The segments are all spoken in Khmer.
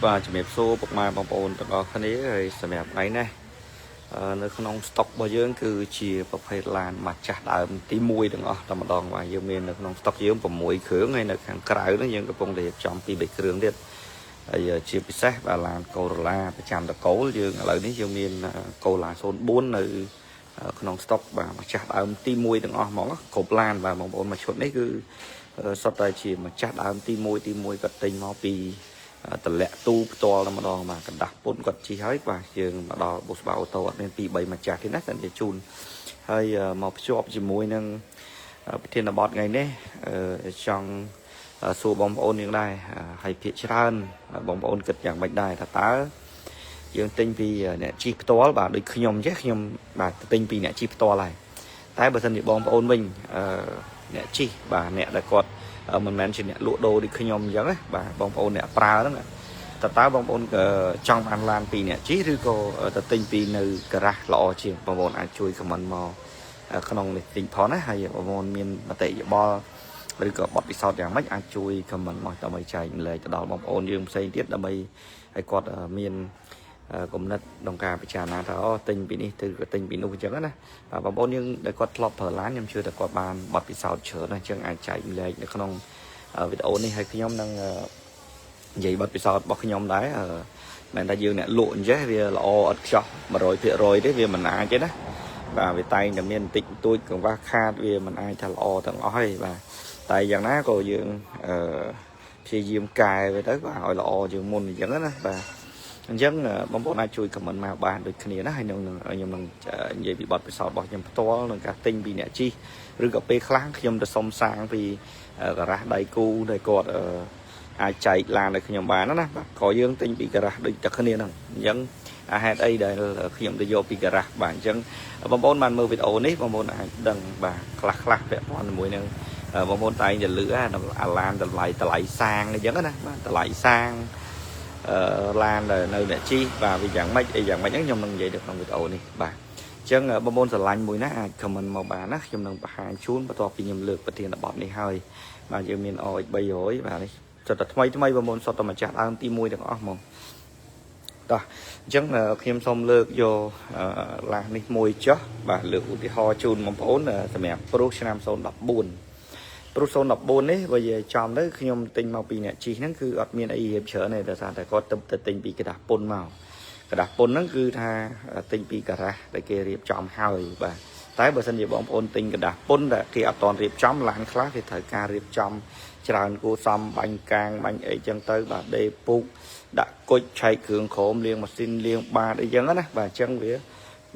và chuẩn bị số bậc mai bằng ôn tất cả cái này rồi sẽ đẹp ấy này nơi không stock bao nhiêu cứ chỉ bậc phải làm mặt chặt ở tí mùi đừng ở tầm đòn và nhiều miền không stock dưới bậc mùi khử ngay là hàng cái nó nhưng cái công để trong pi bịch khử điện giờ chỉ bị xét và làm cầu la phải chạm được cố dương lại đến nhiều miền cầu là số 4 nơi không stock và mặt chặt ở tí mùi đừng ở món cột lan và bằng ôn mà chốt đấy cứ sau đây chỉ mà chặt ở tí mùi cất tinh nó pi tờ lẹ tu to là mà đo mà cần đặt 4 quật chi hết và trường mà đo bột bao ô tô nên pi 7 mà chặt cái nát để chun hơi một shop chỉ mùi nâng thiên là bọt ngày đấy trong số bóng ôn như đây hay phía trên bóng ôn cực dạng bệnh đài là tá dương tinh vì nè chip to và được nhom chết nhom và tinh vì nè chip to này tái bản thân thì bóng ôn mình nè chi và nè đã cọt mình men trên nè lụa đồ đi khi nhom giống ấy và bóng ôn nè pra đó nè tá bóng ôn trong ăn lan vì nè chíឬក៏tinh vìនៅការ៉ាស់ល្អជាងបងប្អូនអាចជួយ comment មកក្នុងនេះទិញផងណាហើយបងប្អូនមានមតិយោបល់ឬក៏បទពិសោធន៍យ៉ាងម៉េចអាចជួយ comment មកដើម្បីចែកលេខទៅដល់បងប្អូនយើងផ្សេងទៀតដើម្បីឲ្យគាត់មានគំនិតក្នុងការពិចារណាថាអូទិញពីនេះទៅក៏ទិញពីនោះអញ្ចឹងណាបងប្អូនយើងដែលគាត់ធ្លាប់ប្រើឡានខ្ញុំជឿថាគាត់បានបទពិសោធន៍ច្រើនណាស់អញ្ចឹងអាចចែកលេខនៅក្នុងវីដេអូនេះហើយខ្ញុំនឹងនិយាយបទពិសោធន៍របស់ខ្ញុំដែរមិនថាយើងអ្នកលក់អញ្ចឹងវាល្អឥតខ្ចោះ 100% ទេវាមិនអាចទេណាបាទវាតែងតែមានបន្តិចបន្តួចកង្វះខាតវាមិនអាចថាល្អទាំងអស់ទេបាទតែយ៉ាងណាក៏យើងព្យាយាមកែវាទៅក៏ឲ្យល្អជាងមុនអញ្ចឹងណាបាទអញ្ចឹងបងប្អូនអាចជួយ comment មកបានដូចគ្នាណាហើយខ្ញុំនឹងនិយាយពីបទពិសោធន៍របស់ខ្ញុំផ្ទាល់ក្នុងការទិញពីអ្នកជីឬក៏ពេលខ្លះខ្ញុំទៅសុំសាងពីការ៉ាស់ដៃគូដែលគាត់អាចចែកឡានឲ្យខ្ញុំបានណាបាទក៏យើងទិញពីការ៉ាស់ដូចតែគ្នាហ្នឹងអញ្ចឹងហេតុអីដែលខ្ញុំទៅយកពីការ៉ាស់បាទអញ្ចឹងបងប្អូនបានមើលវីដេអូនេះបងប្អូនអាចដឹងបាទខ្លះពាក់ព័ន្ធជាមួយនឹងបងប្អូនតែងតែលឺអាឡានតម្លៃសាងអញ្ចឹងណាបាទតម្លៃសាងឡាននៅអ្នកជីបាទវាយ៉ាងម៉េចអីយ៉ាងម៉េចហ្នឹងខ្ញុំនឹងនិយាយនៅក្នុងវីដេអូនេះបាទអញ្ចឹងបងប្អូនស្រឡាញ់មួយណាអាច comment មកបានណាខ្ញុំនឹងបង្ហាញជូនបន្ទាប់ពីខ្ញុំលើកប្រធានបទនេះហើយបាទយើងមាន OX 300បាទនេះចុះតែថ្មីបងប្អូនសុទ្ធតែម្ចាស់ដើមទី1ទាំងអស់ហ្មងតោះអញ្ចឹងខ្ញុំសូមលើកយកឡាននេះមួយចុះបាទលើកឧទាហរណ៍ជូនបងប្អូនសម្រាប់ប្រុសឆ្នាំ014ប្រុស014នេះបើនិយាយចំទៅខ្ញុំទិញមកពីអ្នកជីហ្នឹងគឺអត់មានអីរៀបច្រើនទេដោយសារតែគាត់ទៅទិញពីกระดาษពុនមកกระดาษពុនហ្នឹងគឺថាទិញពីការ៉ាស់ដែលគេរៀបចំហើយបាទតែបើសិនជាបងប្អូនទិញกระดาษពុនដែលគេអត់តរៀបចំឡានខ្លះគេត្រូវការរៀបចំច្រើនគួរសមបាញ់កាងបាញ់អីចឹងទៅបាទដេពូកដាក់គុជឆែកគ្រឿងក្រោមលាងម៉ាស៊ីនលាងបាតអីចឹងណាបាទអញ្ចឹងវា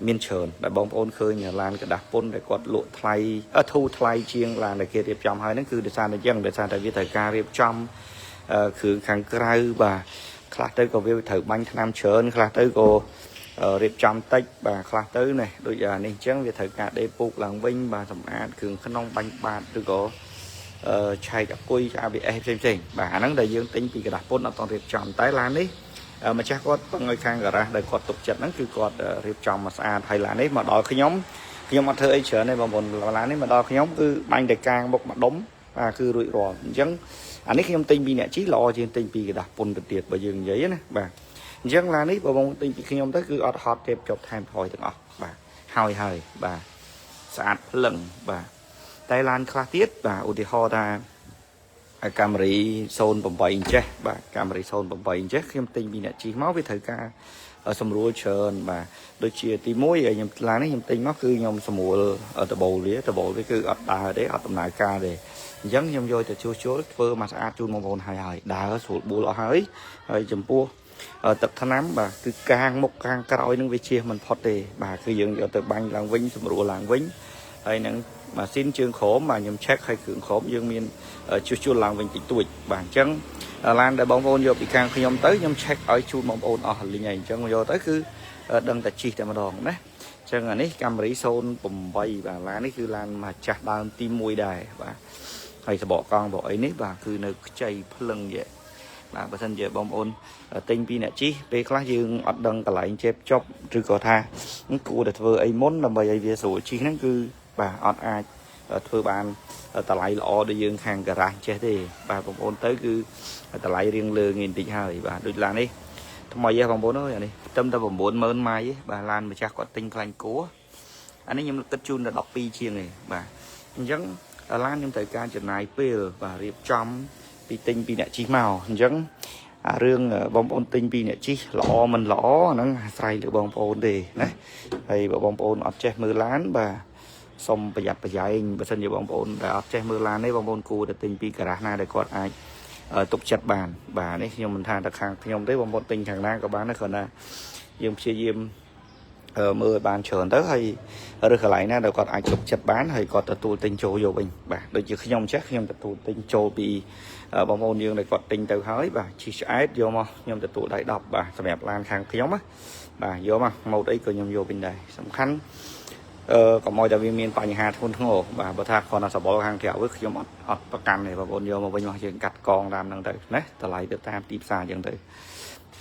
មានច្រើនដែលបងប្អូនឃើញឡានកระดาษពុនដែលគាត់លក់ថ្លៃធូរថ្លៃជាងឡានដែលគេរៀបចំហើយហ្នឹងគឺដោយសារតែចឹងដោយសារតែវាត្រូវការរៀបចំគ្រឿងខាងក្រៅបាទខ្លះទៅក៏វាត្រូវបាញ់ថ្នាំច្រើនខ្លះទៅក៏រៀបចំតិចបាទខ្លះទៅនេះដូចនេះអញ្ចឹងវាត្រូវការដេពូកឡើងវិញបាទសម្អាតគ្រឿងក្នុងបាញ់បាតឬក៏ឆែកអគុយ ABS ផ្សេងបាទអាហ្នឹងដែលយើងទិញពីกระดาษពុនអត់តរៀបចំតែឡាននេះម្ចាស់គាត់ពឹងឲ្យខាងការ៉ាស់ដែលគាត់ទុកចិត្តហ្នឹងគឺគាត់រៀបចំមកស្អាតហើយឡាននេះមកដល់ខ្ញុំអត់ធ្វើអីច្រើនទេបងប្អូនឡាននេះមកដល់ខ្ញុំគឺបាញ់តែកាងមុខមួយដុំបាទគឺរួចរាល់អញ្ចឹងអានេះខ្ញុំទិញពីអ្នកជីល្អជាងទិញពីกระดาษពុនទៅទៀតបើយើងនិយាយណាបាទអញ្ចឹងឡាននេះបងប្អូនទិញពីខ្ញុំទៅគឺអត់ហត់ទេចុះថែមថយទាំងអស់បាទហើយបាទស្អាតភ្លឹងបាទតែឡានខ្លះទៀតបាទឧទាហរណ៍ថាកាមេរី08អញ្ចេះបាទកាមេរី08អញ្ចេះខ្ញុំទិញពីអ្នកជីមកវាត្រូវការសម្រួលច្រើនបាទដូចជាទី1ខ្ញុំឡាននេះខ្ញុំទិញមកគឺខ្ញុំសម្រួលដបូលវាគឺអត់ដើរទេអត់ដំណើរការទេអញ្ចឹងខ្ញុំយកទៅជួសជុលធ្វើមកស្អាតជូនបងប្អូនហើយដើរស្រួលបួលអស់ហើយចំពោះទឹកថ្នាំបាទគឺកាងមុខកាងក្រោយនឹងវាជៀសមិនផុតទេបាទគឺយើងយកទៅបាញ់ឡើងវិញសម្រួលឡើងវិញហើយនឹងម៉ាស៊ីនជើងក្រោមបាទខ្ញុំ check ឲ្យគ្រឿងក្រោមយើងមានជួសជុលឡើងវិញតិចតួចបាទអញ្ចឹងឡានដែលបងប្អូនយកពីខាងខ្ញុំទៅខ្ញុំ check ឲ្យជូនបងប្អូនអស់លីងហើយអញ្ចឹងយកទៅគឺដឹងតែជិះតែម្ដងណាអញ្ចឹងអានេះកាមេរី08បាទឡាននេះគឺឡានមកចាស់ដើមទី1ដែរបាទហើយសបកកង់បងអីនេះបាទគឺនៅខ្ចីភ្លឹងយេបាទបើសិនជាបងប្អូនទិញពីអ្នកជីពេលខ្លះយើងអត់ដឹងកន្លែងជេបចប់ឬក៏ថាគួរតែធ្វើអីមុនដើម្បីឲ្យវាស្រួលជីហ្នឹងគឺបាទអត់អាច ធ្វើបានតម្លៃល្អដូចយើងខាងការ៉ាសចេះទេបាទបងប្អូនទៅគឺតម្លៃរៀងលើងាយបន្តិចហើយបាទដូចឡាននេះថ្មីហ៎បងប្អូនអើយអានេះត្រឹមតែ 90000 ម៉ៃបាទឡានម្ចាស់គាត់ទិញខ្លាញ់គួរអានេះខ្ញុំគិតជូនដល់12ជាងទេបាទអញ្ចឹងឡានខ្ញុំត្រូវការចំណាយពេលបាទរៀបចំពីទិញពីអ្នកជិះមកអញ្ចឹងអារឿងបងប្អូនទិញពីអ្នកជិះល្អមិនល្អហ្នឹងអាស្រ័យលើបងប្អូនទេណាហើយបើបងប្អូនអត់ចេះមើលឡានបាទសូមប្រយ័ត្នប្រយែងបើសិនជាបងប្អូនដែលអត់ចេះមើលឡានទេបងប្អូនគួរតែទិញពីការ៉ាសណាដែលគាត់អាចទុកចិត្តបានបាទនេះខ្ញុំមិនថាតែខាងខ្ញុំទេបងប្អូនទិញខាងណាក៏បានដែរគ្រាន់តែយើងព្យាយាមមើលឲ្យបានច្រើនទៅហើយឬកន្លែងណាដែលគាត់អាចទុកចិត្តបានហើយគាត់ទទួលទិញចូលយកវិញបាទដូចជាខ្ញុំចេះខ្ញុំទទួលទិញចូលពីបងប្អូនយើងដែលគាត់ទិញទៅហើយបាទជីឆ្អែតយកមកខ្ញុំទទួលដៃ10បាទសម្រាប់ឡានខាងខ្ញុំណាបាទយកមកម៉ូតអីក៏ខ្ញុំយកវិញដែរសំខាន់កុំឲ្យតែវាមានបញ្ហាធ្ងន់ធ្ងរបាទបើថាគ្រាន់តែសបល់ខាងក្រៅវិញខ្ញុំអត់ប្រកាន់ទេបងប្អូនយកមកវិញមកយើងកាត់កងតាមហ្នឹងទៅណាតម្លៃទៅតាមទីផ្សារអញ្ចឹងទៅ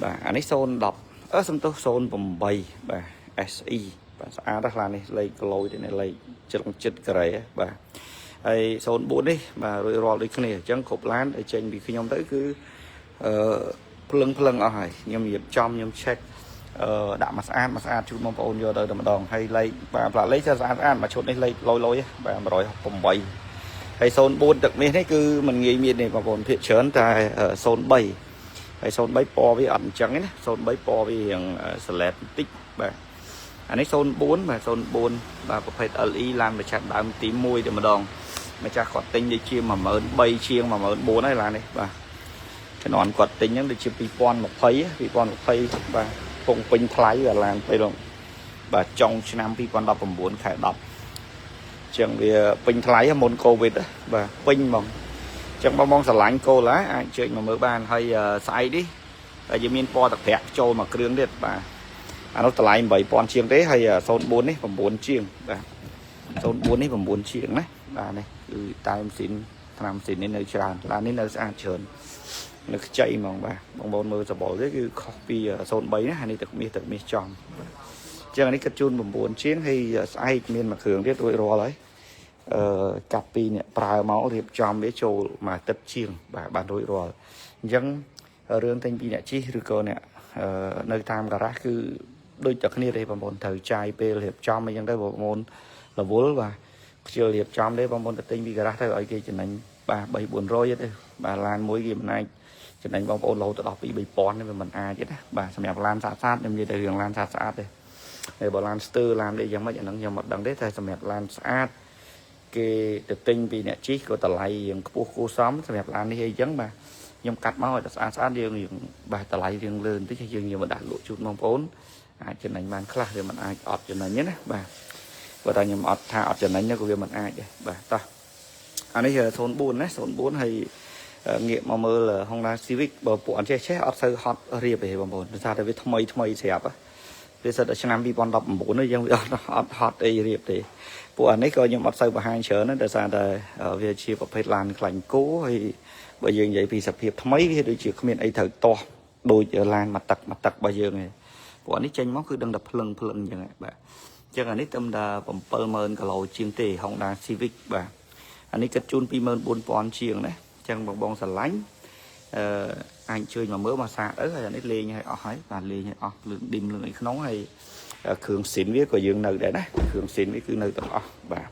បាទអានេះ010សំទោស08បាទ SE បាទស្អាតណាស់ឡាននេះលេខគីឡូនេះលេខចិត្តការ៉េបាទហើយ04នេះបាទរួចរាល់ដូចគ្នាអញ្ចឹងគ្រប់ឡានឲ្យចេញពីខ្ញុំទៅគឺភ្លឹងអស់ហើយខ្ញុំរៀបចំខ្ញុំ check ដាក់មកស្អាតជូនបងប្អូនយកទៅតែម្ដងហើយលេខបាទផ្លាកលេខស្អាតមួយឈុតនេះលេខលយបាទ168ហើយ04ទឹកនេះគឺมันងាយមានទេបងប្អូនភាគច្រើនតែ03ហើយ03ពណ៌វាអត់អញ្ចឹងទេណា03ពណ៌វារៀងស្លេតបន្តិចបាទអានេះ04បាទ04បាទប្រភេទ LE ឡានម្ចាស់ដើមទី1តែម្ដងម្ចាស់គាត់ទិញដូចជា13000ជាង14000ហើយឡាននេះបាទជំនាន់គាត់ទិញហ្នឹងដូចជា2020បាទពងពេញថ្លៃឡានពេលបាទចុងឆ្នាំ2019ខែ10អញ្ចឹងវាពេញថ្លៃមុនកូវីដបាទពេញហ្មងអញ្ចឹងបងស្រឡាញ់គោឡាអាចជើញមកមើលបានហើយស្អែកនេះតែយើងមានពណ៌ទឹកប្រាក់ចូលមកគ្រឿងទៀតបាទអានោះតម្លៃ8000ជាងទេហើយ04នេះ9ជាងបាទ04នេះ9ជាងណាបាទនេះគឺតែម៉ាស៊ីនថ្នាំម៉ាស៊ីននេះនៅច្រើនឡាននេះនៅស្អាតច្រើននៅខ្ចីហ្មងបាទបងប្អូនមើលសបល់ទេគឺខុសពី03ណាអានេះទឹកមាសចំអញ្ចឹងអានេះគិតជូន9ជាងហើយស្អែកមានមួយគ្រឿងទៀតរួចរាល់ហើយកាត់ពីអ្នកប្រើមករៀបចំវាចូលមួយអាទិត្យជាងបាទបានរួចរាល់អញ្ចឹងរឿងទិញពីអ្នកជិះឬក៏អ្នកនៅតាមការ៉ាសគឺដូចតែគ្នាទេបងប្អូនត្រូវចាយពេលរៀបចំអីចឹងទៅបងប្អូនរវល់បាទខ្ជិលរៀបចំទេបងប្អូនទៅទិញពីការ៉ាសទៅឲ្យគេចំណេញបាទ300-400ទេបាទឡានមួយគេមិនអាចចំណេញបងប្អូនរហូតទៅដល់2-3000នេះវាមិនអាចទេណាបាទសម្រាប់ឡានស្អាតខ្ញុំនិយាយទៅរឿងឡានស្អាតទេហើយបើឡានស្ទើរឡានអីយ៉ាងម៉េចអាហ្នឹងខ្ញុំអត់ដឹងទេតែសម្រាប់ឡានស្អាតគេទៅទិញពីអ្នកជិះក៏តម្លៃរៀងខ្ពស់គួរសមសម្រាប់ឡាននេះអីចឹងបាទខ្ញុំកាត់មកឲ្យតែស្អាតយើងបាទតម្លៃរៀងលើបន្តិចហើយយើងយកមកដាក់លក់ជូនបងប្អូនអាចចំណេញបានខ្លះវាមិនអាចអត់ចំណេញទេណាបាទបើតែខ្ញុំអត់ថាអត់ចំណេញក៏វាមិនអាចដែរបាទតោះអានេះ04ណា04ហើយងាកមកមើល Honda Civic បើពួកអត់ចេះអត់សូវហត់រៀបទេបងប្អូនដោយសារតែវាថ្មីស្រាប់វាសិតតែឆ្នាំ2019នេះយើងវាអត់ហត់អីរៀបទេពួកអានេះក៏ខ្ញុំអត់សូវបង្ហាញច្រើនដែរដោយសារតែវាជាប្រភេទឡានខ្លាញ់គោហើយបើយើងនិយាយពីសភាពថ្មីវាដូចជាគ្មានអីត្រូវទាស់ដូចឡានមកទឹករបស់យើងទេពួកអានេះចេញមកគឺដឹងតែភ្លឹងអញ្ចឹងបាទអញ្ចឹងអានេះត្រឹមតែ70000គីឡូជាងទេ Honda Civic បាទអានេះគិតជូន24000ជាងណាចឹងបងស្រឡាញ់អាចជួយមកមើលមកសាកទៅហើយអានេះលេងឲ្យអស់ហើយបាទលេងឲ្យអស់លឿនឌីមលឿនអីក្នុងហើយគ្រឿងស៊ីនវាក៏យើងនៅដែរណាគ្រឿងស៊ីនវាគឺនៅទាំងអស់បាទ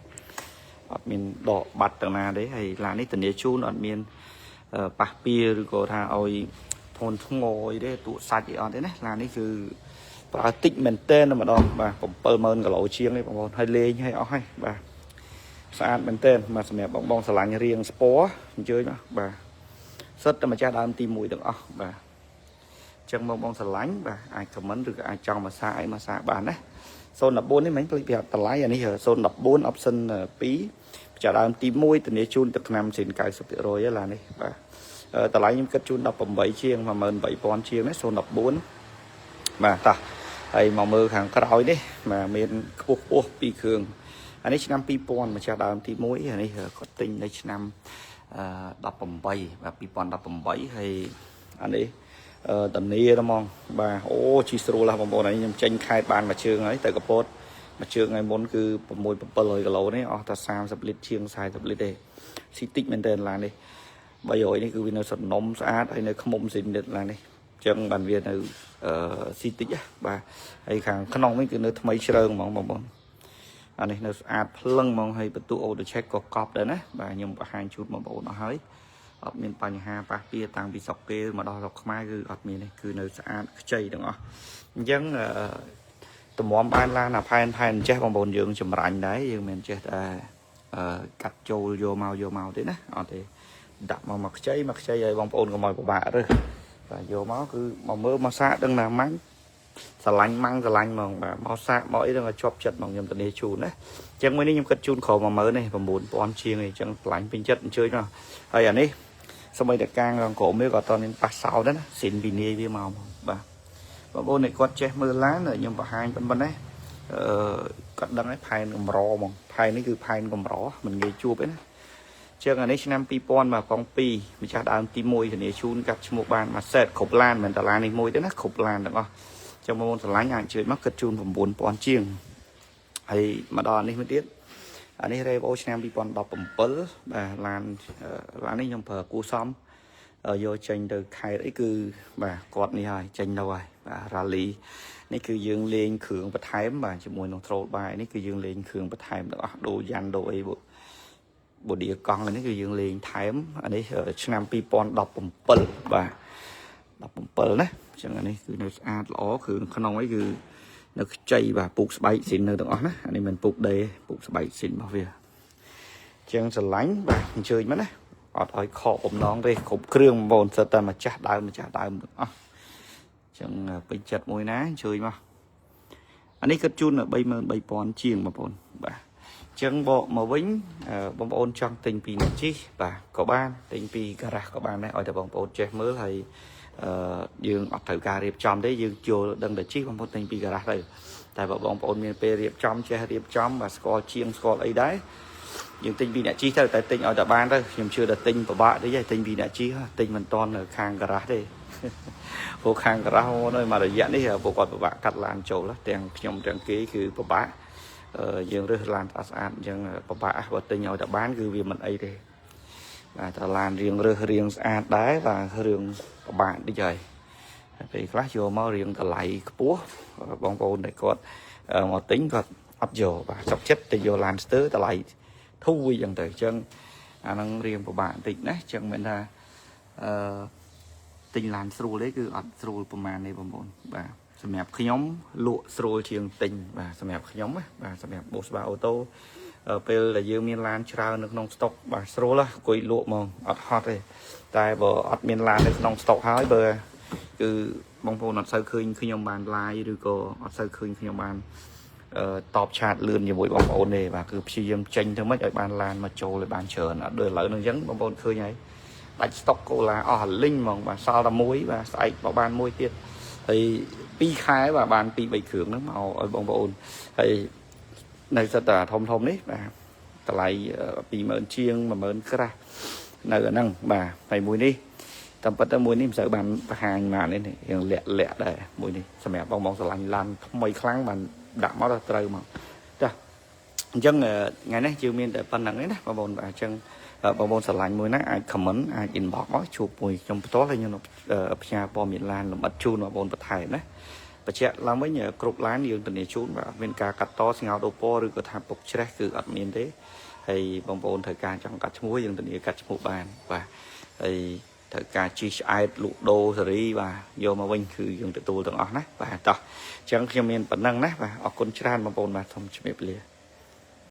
អត់មានដកបាត់ទាំងណាទេហើយឡាននេះធានាជូនអត់មានប៉ះពៀឬក៏ថាឲ្យធន់ធ្ងរអីទេទូសាច់អីអត់ទេណាឡាននេះគឺប្រើតិចមែនតើម្ដងបាទ70000គីឡូជាងនេះបងប្អូនហើយលេងឲ្យអស់ហើយបាទស្អាតមែនតើមកសម្រាប់បងស្រឡាញ់រៀងស្ពណ៌អញ្ជើញបាទសិតតែម្ចាស់ដើមទី1ទាំងអស់បាទអញ្ចឹងបងស្រឡាញ់បាទអាច comment ឬក៏អាចចង់មកសាកអីមកសាកបានណា014នេះមិញភ្លេចប្រាប់តម្លៃអានេះ014 option 2ម្ចាស់ដើមទី1ធានាជូនទឹកថ្នាំស៊ីន 90% ហើយឡាននេះបាទតម្លៃខ្ញុំគិតជូន18ជាង18000ជាងណា014បាទតោះហើយមកមើលខាងក្រោយនេះបាទមានខ្ពស់ពីរគ្រឿងអានេះឆ្នាំ2000ម្ចាស់ដើមទី1អានេះគាត់ទិញនៅឆ្នាំ18បាទ2018ហើយអានេះតានីហ្មងបាទអូជីស្រួលណាស់បងប្អូននេះខ្ញុំចេញខេតបានមួយជើងហើយទៅកពត mà chưa ngày muốn cứ mùi bờ lời cái lỗ này ta sam sập lít chiêng xài sập lít đây xí tích mình tên là đi bây giờ này cứ vì nó sập nóng sát hay nó không mông xin được là này chẳng bàn việt là xí tích á và hay khang khăn nóng mấy cái nó mấy sơn mong anh này nó ạt lưng mong hay bật tụ ô được check có cọp đấy nè và nhưng mà hai chút mà bộ nó hơi ở miền Tây ha ba kia tăng bị sọc kia mà đo sọc mai cứ ở miền này cứ nơi ạt chơi đúng không dân tụi món ban la là phai chết bằng bồn dương chùm rảnh đấy dương mình chết cắt trâu vô màu thế nè thì đặt mà mặc cháy vậy bằng bồn của mọi của bà rồi và vô máu cứ màu mơ mà xa đừng là mắng xà lanh mà máu xa mỗi đừng là chọc chật bằng nhầm tận đề chùn đấy chẳng mấy nhầm cất chun khổ mà mới này và muốn bọn chiêng này chẳng lạnh bình chất chơi nào hay à đi xong rồi đặt càng còn cổ mới có toàn đến 6 đó xịn vì nê với màu và bồn này quạt che mưa lá rồi nhưng mà hai bên đấy cắt đăng ấy phai cầm rò mà phai này cứ phai cầm rò mình nghe chua đấy chơi ngày nay năm pi pon mà phong pi mình cha đào tim môi thì chun gặp một bàn mà sệt khục lan mình tờ lan này môi đấy nó khục lan được không trong môn tờ lái nhàng chơi mắc cất chun from 4 pon chiêng hay mà đo này mới biết anh ấy đây bố năm pi pon đọc bấm pớ và lan này nhom phở cú xóm ở vô tranh từ khai đấy cứ bà quạt này rồi tranh đâu rồi và rally này cứ dương lên khưởng và thái mà chỉ mùi nông thôn bài này cứ dương lên khưởng và thái đồ dàn đồ ấy bộ địa con này cứ dương lên thái anh ấy ở năm pi pon đọc bấm pớ và đọc bấm pớ đấy chẳng này cứ nó ló khưởng không ấy cứ nó chay và bục bay xin nơi đó anh ấy mình bục đây bục bay xin bảo việc chẳng sờ lánh và chơi mất đấy ở thôi khó bấm nón đây khổng kêu bồn sợ ta mà chặt đau chẳng bị chặt môi ná chơi mà anh ấy cất chun ở bay pon chiêng mà bồn và chẳng bộ mà vĩnh bông ôn trong tình pì này chi và có ban tình pì gara có ban đấy ở đây bông ôn chơi mới thầy dương ở thời ca riệp trong đấy dương chưa đừng để chi bông ôn tình pì gara đây tại bộ bông ôn miền pe riệp trong chơi riệp trong và score chiêng score ấy đấy nhưng tinh vi đã chi theo tại tinh ở tại ban thôi nhưng chưa được tinh của bạn đấy tinh vi đã chi tinh mình toàn ở khang gara đây vô khang gara nơi mà để dẫn đấy bộ còn của bạn cắt lan chỗ là tiền trong trang kýคือcủa bạn dương rất lan ăn dương của bạn và tinh ở tại ban cứ vì mình ấy thì là ta lan riêng ăn đấy và riêng của bạn đi chơi thì class vô máu riêng ta lại búa bóng bồn này còn một tính còn ấp dầu và sọc chất thì vô lan tứ ta lại thu dần từ chân năng riêng của bạn tịnh đấy chân mình là tình làn sưu đấy cứ ở sưu của màn này bồn và xem đẹp khi nhóm lụa sưu chiêng tình và xem đẹp khi nhóm và xem đẹp bộ ba ô tô pel là dương miền lan trao nước nông stock và sưu là quỳ lụa mong ở hot đây tại bộ ở miền lan nước nông stock hái bờ cứ bông bồn ở sâu khơi khi nhóm bàn lai rồi có ở sâu khơi khi nhóm bàn tọp chặt lươn như buổi bóng ôn này và cứ chi em tranh theo mấy cái bàn lan mà trâu lại bàn chờ nó đưa lỡ nó dẫn bóng ôn khơi nhảy đánh stock cô là linh mà và sau là muối và sạch vào bàn muối tiết thì pi khai và bàn pi bảy khưởng nó màu ở bóng ôn thì này rất là thông đấy và lại pi mơn chiêng mà mơn ra nơi năng bà phải muối đi tầm bắt tới muối đi sợ bàn hàng mà nên thì lẹ để muối đi xem mẹ bóng lành lan mấy kháng bàn đã máu ra trời mà chân ngày nay chiều miền tại phần nặng đấy và bồn và chân bồn sờ lạnh mùi nát ai comment ai inbox nói chụp mùi trong tối là như nó nhà bò miền Lan là mất chun và bồn bật thải đấy và trẻ làm với nhờ cột láng nhiều từ này chun và bên cả cắt to sinh áo đồ po rồi có tham bộc chết cứ ở miền đấy hay bồn thời gian trong cắt muối dừng từ này cắt một bàn và hay thời cả chi ai lụ đô rồi và vô mà vinhคือยังตัวต่างออกนะvàต่อจังเขียนเป็นปัญญานะvàออกคนชราญมาบนมาทำชีวิตเลย